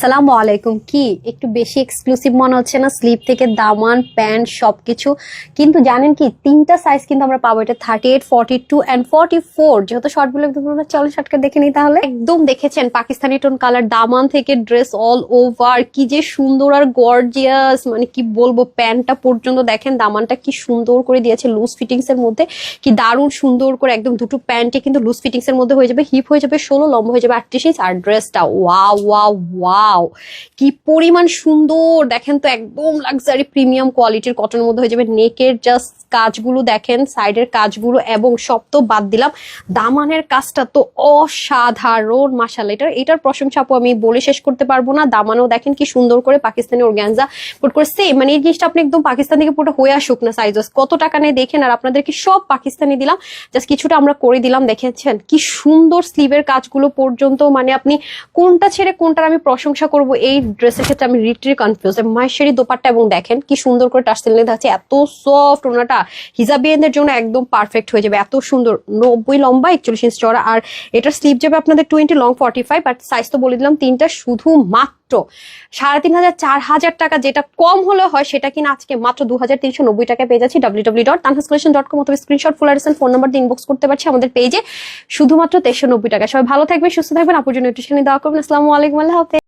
আসসালামু আলাইকুম। কি একটু বেশি এক্সক্লুসিভ মনে হচ্ছে না? স্লিপ থেকে দামান, প্যান্ট সবকিছু। কিন্তু জানেন কি, তিনটা সাইজ কিন্তু আমরা পাবো। এটা 38, 42 এন্ড 44। যেহেতু শর্ট গুলো একদম, চলো শর্টকে দেখে নিই তাহলে। একদম দেখেছেন পাকিস্তানি টোন কালার, দামান থেকে ড্রেস অল ওভার কি যে সুন্দর আর গর্জিয়াস, মানে কি বলবো। প্যান্টটা পর্যন্ত দেখেন, দামানটা কি সুন্দর করে দিয়েছে লুজ ফিটিংস এর মধ্যে, কি দারুণ সুন্দর করে। একদম দুটো প্যান্টে কিন্তু লুজ ফিটিংস এর মধ্যে হয়ে যাবে, হিপ হয়ে যাবে 16, লম্বা হয়ে যাবে 38 ইঞ্চ। আর ড্রেসটা ওয়াও ওয়াও ওয়াও, কি পরিমাণ সুন্দর দেখেন তো। একদম লাক্সারি প্রিমিয়াম কোয়ালিটির কটনের মধ্যে হয়ে যাবে। নেকের জাস্ট কাজগুলো দেখেন, সাইডের কাজগুলো, এবং সব তো বাদ দিলাম, দামানের কাজটা তো অসাধারণ। মাশাআল্লাহ, এটার প্রশংসা আপু আমি বলে শেষ করতে পারবো না। দামানও দেখেন কি সুন্দর করে পাকিস্তানি অর্গানজা পুট করে সেম, মানে এই জিনিসটা আপনি একদম পাকিস্তান থেকে পুরো হয়ে আসুক না সাইজেস, কত টাকা নেই দেখেন। আর আপনাদেরকে সব পাকিস্তানি দিলাম, জাস্ট কিছুটা আমরা করে দিলাম। দেখেছেন কি সুন্দর স্লিভের কাজগুলো পর্যন্ত, মানে আপনি কোনটা ছেড়ে কোনটার আমি প্রশংসা করব এই ড্রেসের ক্ষেত্রে আমি লিটারালি কনফিউজ। মাহেশ্বরী দোপাট্টা, এবং দেখেন কি সুন্দর করে টার্সেল নিয়ে থাকছে, এত সফট। ওনাটা হিজাবিয়ানদের জন্য একদম পারফেক্ট হয়ে যাবে, এত সুন্দর। 90 লম্বা, 41 ইঞ্চ চড়া। আর এটার স্লিভ যাবে আপনাদের 20, লং 45। আর সাইজ তো বলে দিলাম তিনটা, শুধু মাত্র 3,500 4,000 টাকা। যেটা কম হলে হয় সেটা কিনা আজকে মাত্র 2,390 টাকায় পেয়ে যাচ্ছি www.tanhascollection.com, অথবা screenshot full address phone number দিয়ে ইনবক্স করতে পারছি আমাদের পেজে, শুধুমাত্র 390 টাকা। সবাই ভালো থাকবেন, সুস্থ থাকবেন, আপুর জন্য নিউট্রিশন দেওয়া করবেন। আসসালামু আলাইকুম, আল্লাহ হাফেজ।